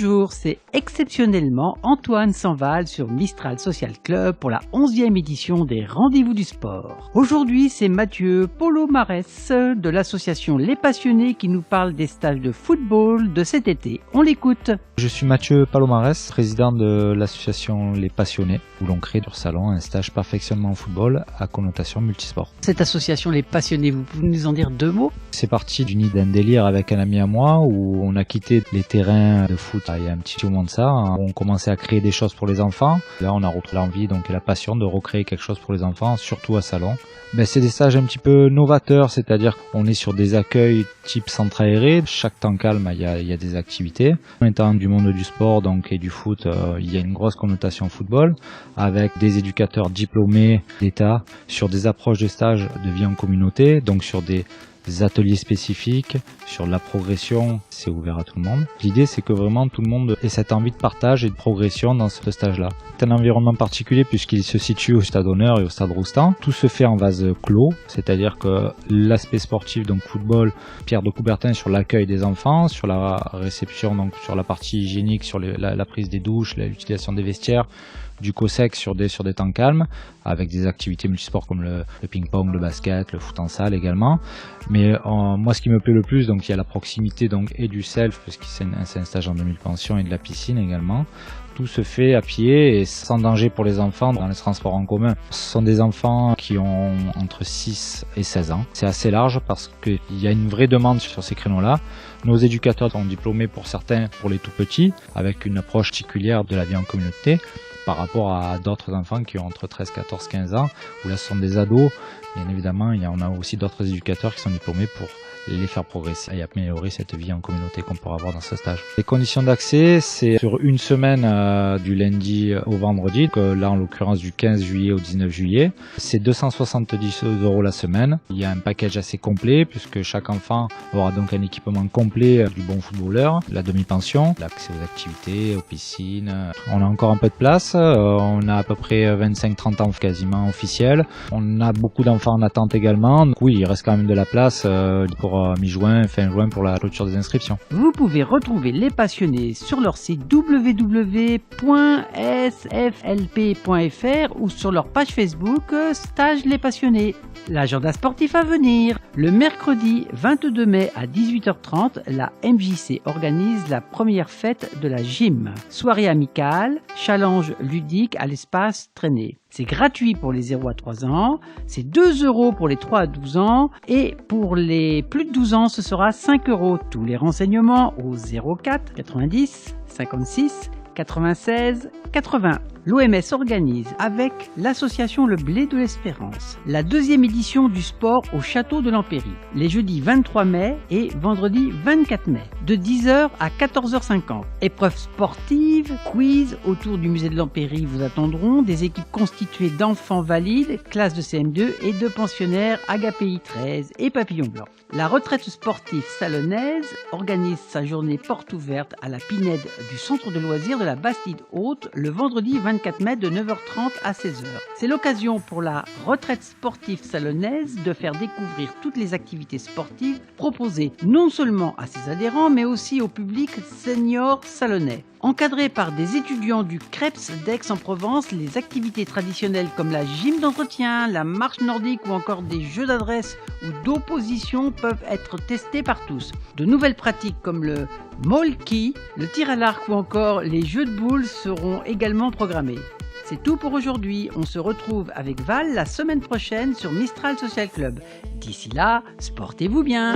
Bonjour, c'est exceptionnellement Antoine Sanval sur Mistral Social Club pour la 11e édition des Rendez-vous du Sport. Aujourd'hui, c'est Mathieu Palomarès de l'association Les Passionnés qui nous parle des stages de football de cet été. On l'écoute. Je suis Mathieu Palomarès, président de l'association Les Passionnés, où l'on crée sur Salon un stage perfectionnement en football à connotation multisport. Cette association Les Passionnés, vous pouvez nous en dire deux mots ? C'est parti d'un délire avec un ami à moi où on a quitté les terrains de foot il y a un petit moment de ça. On commençait à créer des choses pour les enfants. Là, on a retrouvé l'envie et la passion de recréer quelque chose pour les enfants, surtout à Salon. C'est des stages un petit peu novateurs, c'est-à-dire qu'on est sur des accueils type centre aéré. Chaque temps calme, il y a des activités. En étant du monde du sport et du foot, il y a une grosse connotation football, avec des éducateurs diplômés d'État sur des approches de stages de vie en communauté, donc sur des ateliers spécifiques, sur la progression, c'est ouvert à tout le monde. L'idée, c'est que vraiment tout le monde ait cette envie de partage et de progression dans ce stage-là. C'est un environnement particulier puisqu'il se situe au Stade Honneur et au Stade Roustan. Tout se fait en vase clos, c'est-à-dire que l'aspect sportif, donc football, Pierre de Coubertin sur l'accueil des enfants, sur la réception, donc sur la partie hygiénique, sur la prise des douches, l'utilisation des vestiaires, du COSEC sur des temps calmes, avec des activités multisports comme le ping-pong, le basket, le foot en salle également. Mais moi, ce qui me plaît le plus, il y a la proximité et du self, parce que c'est un stage en demi-pension, et de la piscine également. Tout se fait à pied et sans danger pour les enfants dans les transports en commun. Ce sont des enfants qui ont entre 6 et 16 ans. C'est assez large parce qu'il y a une vraie demande sur ces créneaux-là. Nos éducateurs sont diplômés pour certains, pour les tout petits, avec une approche particulière de la vie en communauté, par rapport à d'autres enfants qui ont entre 13, 14, 15 ans, où là ce sont des ados. Bien évidemment, on a aussi d'autres éducateurs qui sont diplômés pour les faire progresser et améliorer cette vie en communauté qu'on pourra avoir dans ce stage. Les conditions d'accès, c'est sur une semaine du lundi au vendredi, là en l'occurrence du 15 juillet au 19 juillet. C'est 270 € la semaine. Il y a un package assez complet puisque chaque enfant aura donc un équipement complet du bon footballeur, la demi-pension, l'accès aux activités, aux piscines. On a encore un peu de place, on a à peu près 25-30 ans quasiment officiels. On a beaucoup d'enfants en attente également. Donc oui, il reste quand même de la place pour mi-juin, fin juin pour la clôture des inscriptions. Vous pouvez retrouver les passionnés sur leur site www.sflp.fr ou sur leur page Facebook Stage Les Passionnés. L'agenda sportif à venir. Le mercredi 22 mai à 18h30, la MJC organise la première fête de la gym. Soirée amicale, challenge ludique à l'espace Traîné. C'est gratuit pour les 0 à 3 ans, c'est 2 € pour les 3 à 12 ans et pour les plus de 12 ans, ce sera 5 €. Tous les renseignements au 04 90 56 96 80. L'OMS organise avec l'association Le Blé de l'Espérance la 2e édition du sport au château de l'Empéry, les jeudis 23 mai et vendredi 24 mai, de 10h à 14h50. Épreuves sportives, quiz autour du musée de l'Empéry vous attendront, des équipes constituées d'enfants valides, classes de CM2 et de pensionnaires Agapéi 13 et Papillon Blanc. La retraite sportive salonnaise organise sa journée porte ouverte à la Pinède du centre de loisirs de la Bastide-Haute le vendredi 24 mai de 9h30 à 16h. C'est l'occasion pour la retraite sportive salonnaise de faire découvrir toutes les activités sportives proposées non seulement à ses adhérents mais aussi au public senior salonnais. Encadré par des étudiants du CREPS d'Aix-en-Provence, les activités traditionnelles comme la gym d'entretien, la marche nordique ou encore des jeux d'adresse ou d'opposition peuvent être testées par tous. De nouvelles pratiques comme le molki, le tir à l'arc ou encore les jeux de boules seront également programmés. C'est tout pour aujourd'hui. On se retrouve avec Val la semaine prochaine sur Mistral Social Club. D'ici là, sportez-vous bien.